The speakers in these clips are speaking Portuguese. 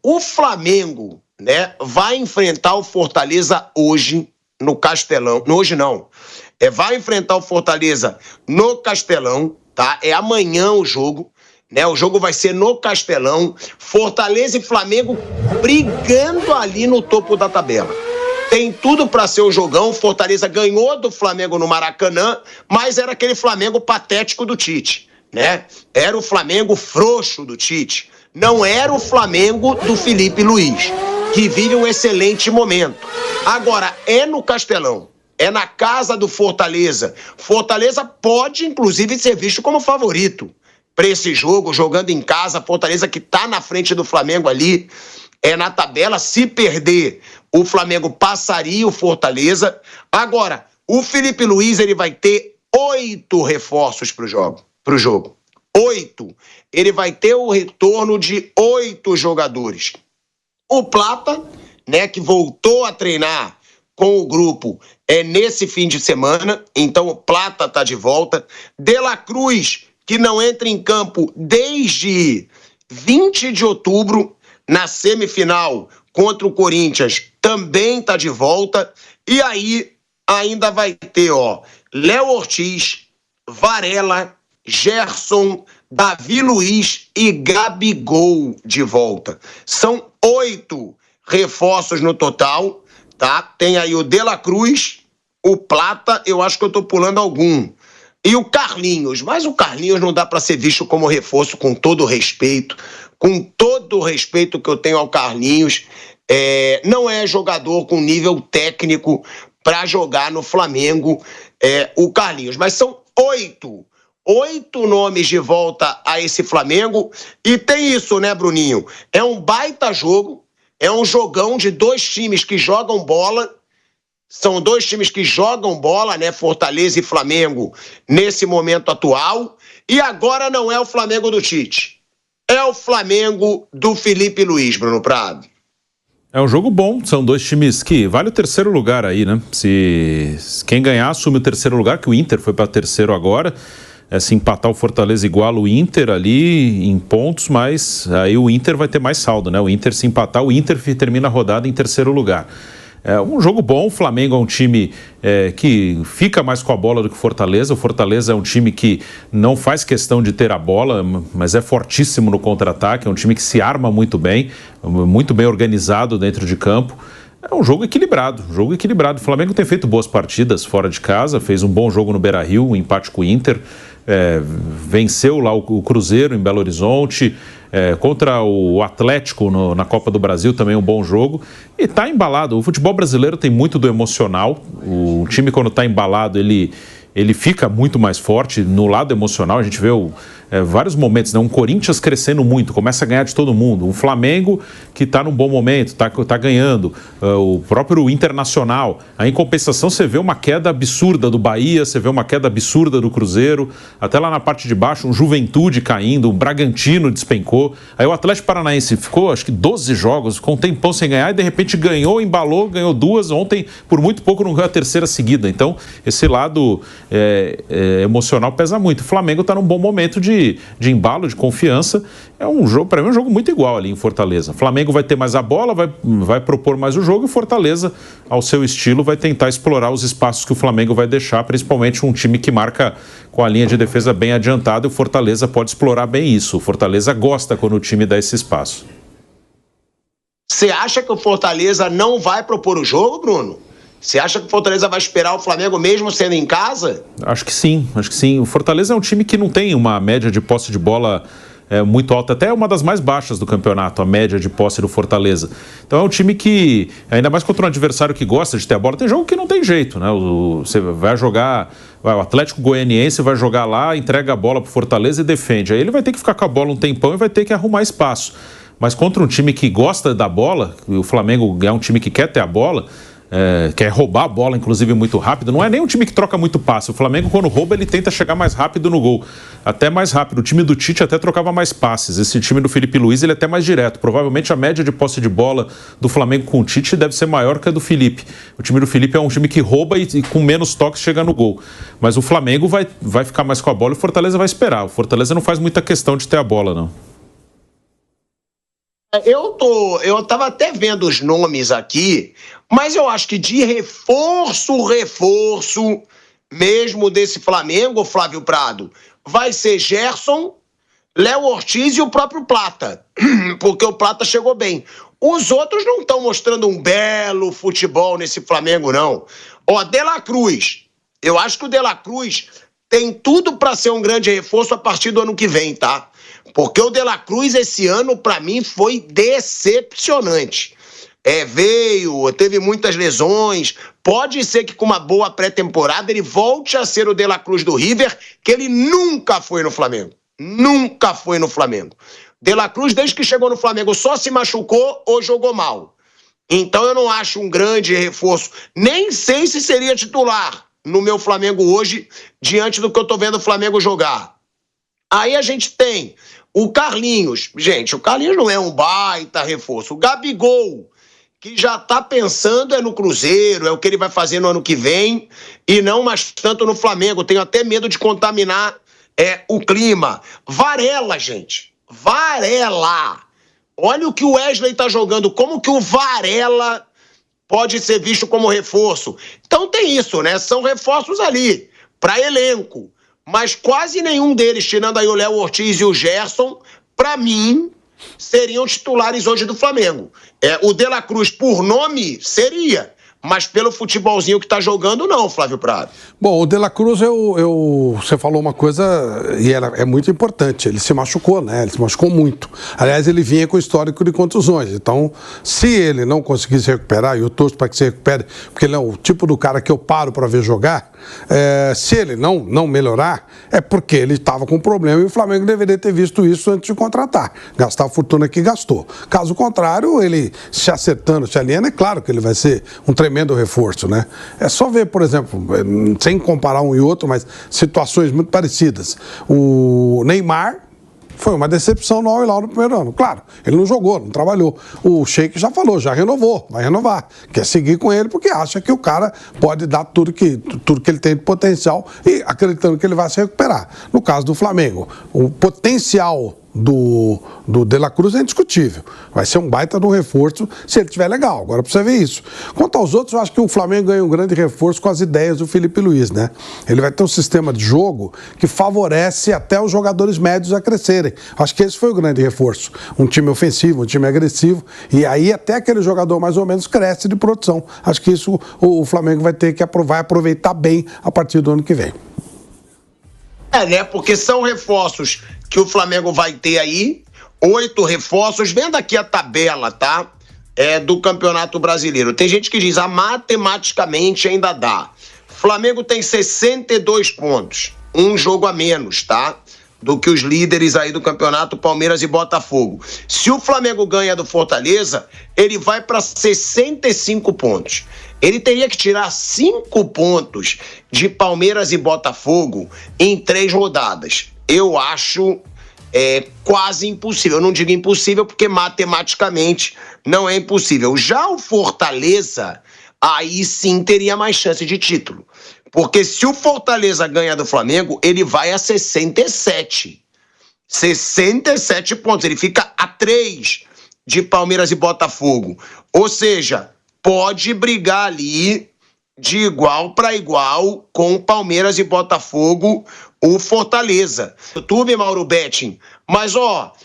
O Flamengo, né, vai enfrentar o Fortaleza hoje no Castelão. Hoje não. Vai enfrentar o Fortaleza no Castelão, tá? É amanhã o jogo, né? O jogo vai ser no Castelão. Fortaleza e Flamengo brigando ali no topo da tabela. Tem tudo para ser um jogão. Fortaleza ganhou do Flamengo no Maracanã, mas era aquele Flamengo patético do Tite, né? Era o Flamengo frouxo do Tite. Não era o Flamengo do Felipe Luiz, que vive um excelente momento. Agora, é no Castelão, é na casa do Fortaleza. Fortaleza pode, inclusive, ser visto como favorito para esse jogo, jogando em casa. Fortaleza que está na frente do Flamengo ali, na tabela. Se perder, o Flamengo passaria o Fortaleza. Agora, o Felipe Luiz ele vai ter 8 reforços para o jogo. 8. Ele vai ter o retorno de 8 jogadores. O Plata, né, que voltou a treinar com o grupo nesse fim de semana, então o Plata está de volta. De La Cruz, que não entra em campo desde 20 de outubro, na semifinal contra o Corinthians, também está de volta. E aí ainda vai ter, Léo Ortiz, Varela, Gerson, Davi Luiz e Gabigol de volta. São 8 reforços no total, tá? Tem aí o De La Cruz, o Plata, eu acho que eu tô pulando algum. E o Carlinhos, mas o Carlinhos não dá para ser visto como reforço, com todo o respeito que eu tenho ao Carlinhos. Não é jogador com nível técnico para jogar no Flamengo, o Carlinhos. Mas são 8 nomes de volta a esse Flamengo. E tem isso, né, Bruninho? É um baita jogo, é um jogão de 2 times que jogam bola. São 2 times que jogam bola, né? Fortaleza e Flamengo, nesse momento atual. E agora não é o Flamengo do Tite. É o Flamengo do Felipe Luiz, Bruno Prado. É um jogo bom, são 2 times que vale o terceiro lugar aí, né? Se quem ganhar assume o terceiro lugar, que o Inter foi para terceiro agora. Se empatar o Fortaleza iguala o Inter ali em pontos, mas aí o Inter vai ter mais saldo, né? O Inter, se empatar, o Inter termina a rodada em terceiro lugar. É um jogo bom. O Flamengo é um time que fica mais com a bola do que o Fortaleza. O Fortaleza é um time que não faz questão de ter a bola, mas é fortíssimo no contra-ataque. É um time que se arma muito bem organizado dentro de campo. É um jogo equilibrado. O Flamengo tem feito boas partidas fora de casa, fez um bom jogo no Beira-Rio, um empate com o Inter. Venceu lá o Cruzeiro em Belo Horizonte, contra o Atlético na Copa do Brasil, também um bom jogo, e está embalado. O futebol brasileiro tem muito do emocional. O time, quando está embalado, ele fica muito mais forte no lado emocional. A gente vê vários momentos, né? Um Corinthians crescendo muito, começa a ganhar de todo mundo. Um Flamengo que está num bom momento, está ganhando. O próprio Internacional. Aí, em compensação, você vê uma queda absurda do Bahia, você vê uma queda absurda do Cruzeiro. Até lá na parte de baixo, um Juventude caindo, um Bragantino despencou. Aí o Atlético Paranaense ficou, acho que 12 jogos, com um tempão sem ganhar, e de repente ganhou, embalou, ganhou 2. Ontem, por muito pouco, não ganhou a terceira seguida. Então, esse lado emocional pesa muito. O Flamengo está num bom momento de embalo, de confiança. É um jogo, para mim, é um jogo muito igual ali em Fortaleza. O Flamengo vai ter mais a bola, vai propor mais o jogo, e o Fortaleza, ao seu estilo, vai tentar explorar os espaços que o Flamengo vai deixar, principalmente um time que marca com a linha de defesa bem adiantada, e o Fortaleza pode explorar bem isso. O Fortaleza gosta quando o time dá esse espaço. Você acha que o Fortaleza não vai propor o jogo, Bruno? Você acha que o Fortaleza vai esperar o Flamengo mesmo sendo em casa? Acho que sim. O Fortaleza é um time que não tem uma média de posse de bola muito alta, até uma das mais baixas do campeonato, a média de posse do Fortaleza. Então é um time que, ainda mais contra um adversário que gosta de ter a bola, tem jogo que não tem jeito, né? Você vai jogar, o Atlético Goianiense vai jogar lá, entrega a bola pro Fortaleza e defende. Aí ele vai ter que ficar com a bola um tempão e vai ter que arrumar espaço. Mas contra um time que gosta da bola, o Flamengo é um time que quer ter a bola, quer roubar a bola, inclusive, muito rápido. Não é nem um time que troca muito passe. O Flamengo, quando rouba, ele tenta chegar mais rápido no gol. Até mais rápido. O time do Tite até trocava mais passes. Esse time do Felipe Luiz, ele é até mais direto. Provavelmente a média de posse de bola do Flamengo com o Tite deve ser maior que a do Felipe. O time do Felipe é um time que rouba e com menos toques chega no gol. Mas o Flamengo vai ficar mais com a bola e o Fortaleza vai esperar. O Fortaleza não faz muita questão de ter a bola, não. Eu tava até vendo os nomes aqui, mas eu acho que de reforço mesmo desse Flamengo, Flávio Prado, vai ser Gerson, Léo Ortiz e o próprio Plata, porque o Plata chegou bem. Os outros não estão mostrando um belo futebol nesse Flamengo, não. Ó, De La Cruz, eu acho que o De La Cruz tem tudo para ser um grande reforço a partir do ano que vem, tá? Porque o De La Cruz esse ano, para mim, foi decepcionante. Teve muitas lesões, pode ser que com uma boa pré-temporada ele volte a ser o De La Cruz do River, que ele nunca foi no Flamengo. Nunca foi no Flamengo. De La Cruz, desde que chegou no Flamengo, só se machucou ou jogou mal. Então eu não acho um grande reforço. Nem sei se seria titular no meu Flamengo hoje, diante do que eu tô vendo o Flamengo jogar. Aí a gente tem o Carlinhos. Gente, o Carlinhos não é um baita reforço. O Gabigol, que já tá pensando no Cruzeiro, é o que ele vai fazer no ano que vem, e não mais tanto no Flamengo. Tenho até medo de contaminar o clima. Varela, gente. Varela. Olha o que o Wesley tá jogando. Como que o Varela pode ser visto como reforço? Então tem isso, né? São reforços ali para elenco. Mas quase nenhum deles, tirando aí o Léo Ortiz e o Gerson, para mim, seriam titulares hoje do Flamengo. O De La Cruz, por nome, seria. Mas pelo futebolzinho que tá jogando, não, Flávio Prado. Bom, o De La Cruz, você falou uma coisa e é muito importante. Ele se machucou, né? Ele se machucou muito. Aliás, ele vinha com histórico de contusões. Então, se ele não conseguir se recuperar, e eu torço para que se recupere, porque ele é o tipo do cara que eu paro para ver jogar, se ele não melhorar, é porque ele estava com problema e o Flamengo deveria ter visto isso antes de contratar. Gastar a fortuna que gastou. Caso contrário, ele se acertando, se alinhando, é claro que ele vai ser um tremendo reforço, né? É só ver, por exemplo, sem comparar um e outro, mas situações muito parecidas. O Neymar foi uma decepção no Al Hilal no primeiro ano. Claro, ele não jogou, não trabalhou. O Sheik já falou, já renovou, vai renovar. Quer seguir com ele porque acha que o cara pode dar tudo que ele tem de potencial e acreditando que ele vai se recuperar. No caso do Flamengo, o potencial do De La Cruz é indiscutível. Vai ser um baita de um reforço se ele estiver legal. Agora pra você ver isso. Quanto aos outros, eu acho que o Flamengo ganha um grande reforço com as ideias do Felipe Luiz, né? Ele vai ter um sistema de jogo que favorece até os jogadores médios a crescerem. Acho que esse foi o grande reforço. Um time ofensivo, um time agressivo, e aí até aquele jogador mais ou menos cresce de produção. Acho que isso o Flamengo vai ter que aproveitar bem a partir do ano que vem. Né? Porque são reforços que o Flamengo vai ter aí, 8 reforços. Vendo aqui a tabela, tá? Do Campeonato Brasileiro. Tem gente que diz, matematicamente ainda dá. Flamengo tem 62 pontos, um jogo a menos, tá? Do que os líderes aí do campeonato, Palmeiras e Botafogo. Se o Flamengo ganha do Fortaleza, ele vai para 65 pontos. Ele teria que tirar 5 pontos de Palmeiras e Botafogo em 3 rodadas. Eu acho quase impossível. Eu não digo impossível porque matematicamente não é impossível. Já o Fortaleza, aí sim teria mais chance de título. Porque se o Fortaleza ganha do Flamengo, ele vai a 67. 67 pontos. Ele fica a 3 de Palmeiras e Botafogo. Ou seja, pode brigar ali de igual para igual com Palmeiras e Botafogo, o Fortaleza. YouTube, Mauro Betting. Mas,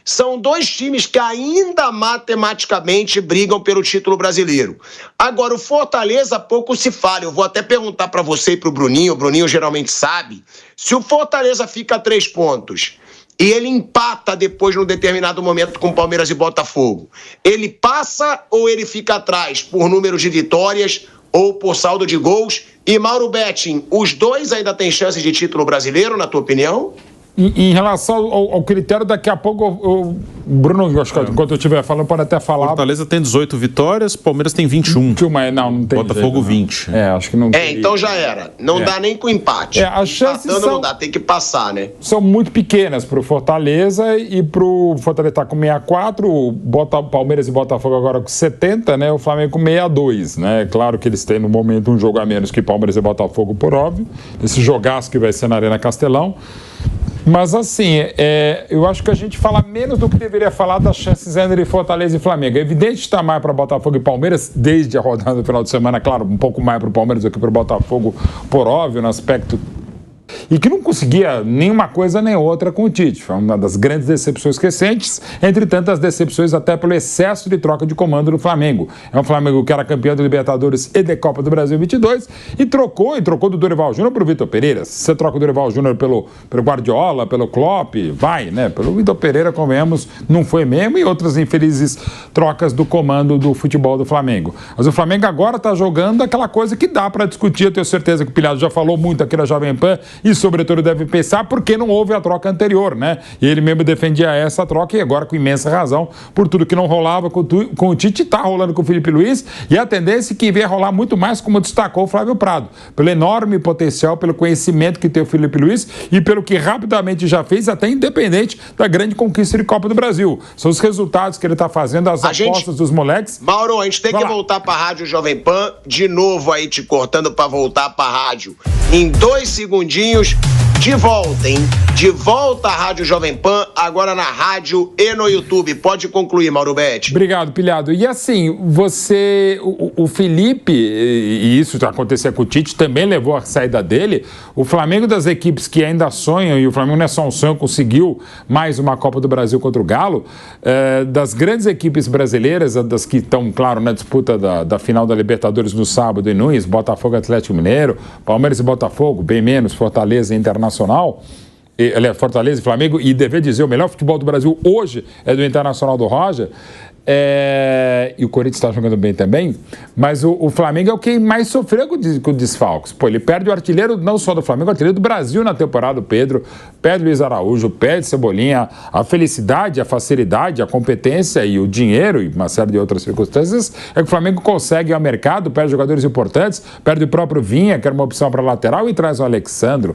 são 2 times que ainda matematicamente brigam pelo título brasileiro. Agora, o Fortaleza pouco se fala. Eu vou até perguntar para você e para o Bruninho geralmente sabe, se o Fortaleza fica a 3 pontos e ele empata depois num determinado momento com Palmeiras e Botafogo, ele passa ou ele fica atrás por número de vitórias ou por saldo de gols? E Mauro Betting, os 2 ainda têm chance de título brasileiro, na tua opinião? Em relação ao critério, daqui a pouco o Bruno, acho que enquanto eu estiver falando, pode até falar. Fortaleza tem 18 vitórias, Palmeiras tem 21. Não tem. Botafogo jeito, 20. Acho que não tem. Então já era. Não dá nem com empate. As chances não dá, tem que passar, né? São muito pequenas pro Fortaleza e pro Fortaleza tá com 64, o Palmeiras e Botafogo agora com 70, né? O Flamengo com 62, né? Claro que eles têm no momento um jogo a menos que Palmeiras e Botafogo, por óbvio. Esse jogaço que vai ser na Arena Castelão. Mas assim, eu acho que a gente fala menos do que deveria falar das chances entre Fortaleza e Flamengo. É evidente que está mais para Botafogo e Palmeiras, desde a rodada do final de semana, claro, um pouco mais para o Palmeiras do que para o Botafogo, por óbvio, no aspecto... E que não conseguia nenhuma coisa nem outra com o Tite. Foi uma das grandes decepções recentes, entre tantas decepções até pelo excesso de troca de comando do Flamengo. É um Flamengo que era campeão da Libertadores e da Copa do Brasil 22 e trocou do Dorival Júnior para o Vitor Pereira. Se você troca o Dorival Júnior pelo Guardiola, pelo Klopp, vai, né? Pelo Vitor Pereira, convenhamos, não foi mesmo, e outras infelizes trocas do comando do futebol do Flamengo. Mas o Flamengo agora está jogando aquela coisa que dá para discutir. Eu tenho certeza que o Pilhado já falou muito aqui na Jovem Pan, e sobretudo deve pensar porque não houve a troca anterior, né? E ele mesmo defendia essa troca, e agora com imensa razão, por tudo que não rolava com o Tite, está rolando com o Felipe Luiz, e a tendência é que venha rolar muito mais, como destacou o Flávio Prado, pelo enorme potencial, pelo conhecimento que tem o Felipe Luiz e pelo que rapidamente já fez, até independente da grande conquista de Copa do Brasil. São os resultados que ele está fazendo, as apostas dos moleques. Mauro, a gente tem que voltar para a Rádio Jovem Pan, de novo aí te cortando para voltar para a rádio. Em 2 segundinhos, de volta, hein? De volta à Rádio Jovem Pan, agora na rádio e no YouTube. Pode concluir, Mauro Betti. Obrigado, Pilhado. E assim, o Felipe, e isso acontecia com o Tite, também levou a saída dele. O Flamengo das equipes que ainda sonham, e o Flamengo não é só um sonho, conseguiu mais uma Copa do Brasil contra o Galo, das grandes equipes brasileiras, das que estão, claro, na disputa da final da Libertadores no sábado em Nunes, Botafogo, Atlético Mineiro, Palmeiras e Botafogo, bem menos, Fortaleza e Internacional, Fortaleza e Flamengo, e dever dizer, o melhor futebol do Brasil hoje é do Internacional do Roger, e o Corinthians está jogando bem também, mas o Flamengo é o que mais sofreu com desfalques. Pô, ele perde o artilheiro não só do Flamengo, o artilheiro do Brasil na temporada, o Pedro, perde Luiz Araújo, perde Cebolinha. A felicidade, a facilidade, a competência e o dinheiro e uma série de outras circunstâncias é que o Flamengo consegue ao mercado, perde jogadores importantes, perde o próprio Vinha, que era uma opção para lateral, e traz o Alexandro,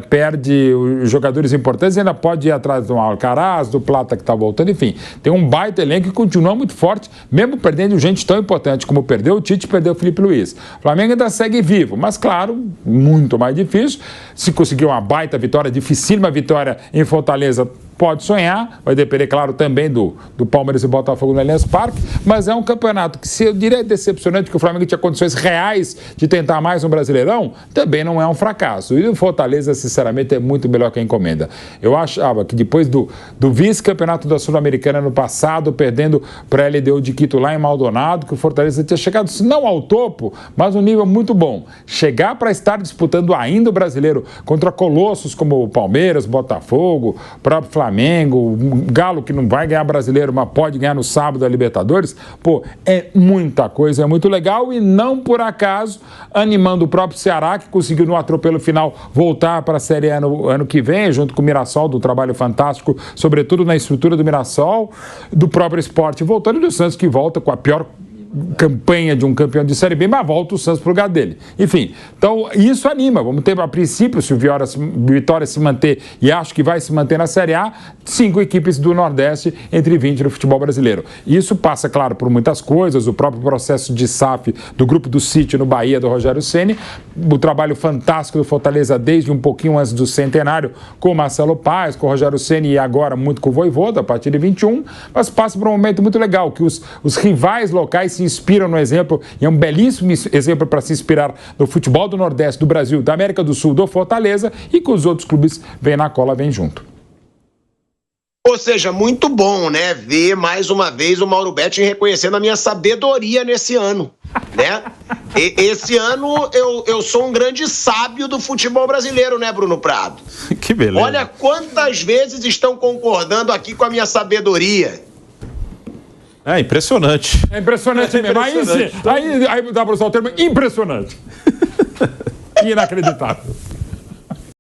perde os jogadores importantes e ainda pode ir atrás do Alcaraz, do Plata que está voltando, enfim, tem um baita elenco que continua muito forte, mesmo perdendo gente tão importante como perdeu o Tite, perdeu o Felipe Luiz. O Flamengo ainda segue vivo, mas claro, muito mais difícil. Se conseguir uma baita vitória, dificílima vitória em Fortaleza, pode sonhar, vai depender, claro, também do Palmeiras e Botafogo no Allianz Parque, mas é um campeonato que, se eu diria decepcionante, que o Flamengo tinha condições reais de tentar mais um Brasileirão, também não é um fracasso. E o Fortaleza, sinceramente, é muito melhor que a encomenda. Eu achava que depois do vice-campeonato da Sul-Americana no passado, perdendo para a LDU de Quito lá em Maldonado, que o Fortaleza tinha chegado, se não ao topo, mas um nível muito bom. Chegar para estar disputando ainda o Brasileiro contra colossos como o Palmeiras, Botafogo, o próprio Flamengo, o Galo, que não vai ganhar Brasileiro, mas pode ganhar no sábado a Libertadores, pô, é muita coisa, é muito legal, e não por acaso animando o próprio Ceará, que conseguiu no atropelo final voltar para a Série A no ano que vem, junto com o Mirassol, do trabalho fantástico, sobretudo na estrutura do Mirassol, do próprio Sport voltando, e do Santos, que volta com a pior campanha de um campeão de Série B, mas volta o Santos para o lugar dele. Enfim, então isso anima. Vamos ter, a princípio, se o Vitória se manter, e acho que vai se manter na Série A, 5 equipes do Nordeste entre 20 no futebol brasileiro. Isso passa, claro, por muitas coisas, o próprio processo de SAF do grupo do Sítio no Bahia, do Rogério Ceni, o trabalho fantástico do Fortaleza desde um pouquinho antes do centenário, com o Marcelo Paes, com o Rogério Ceni, e agora muito com o Vojvoda, a partir de 21, mas passa por um momento muito legal, que os rivais locais se inspiram no exemplo, e é um belíssimo exemplo para se inspirar no futebol do Nordeste, do Brasil, da América do Sul, do Fortaleza, e que os outros clubes vêm na cola, vêm junto. Ou seja, muito bom, né? Ver mais uma vez o Mauro Betti reconhecendo a minha sabedoria nesse ano, né? Esse ano eu sou um grande sábio do futebol brasileiro, né, Bruno Prado? Que beleza. Olha quantas vezes estão concordando aqui com a minha sabedoria. É impressionante. É impressionante mesmo. Aí dá para usar o termo impressionante. Inacreditável.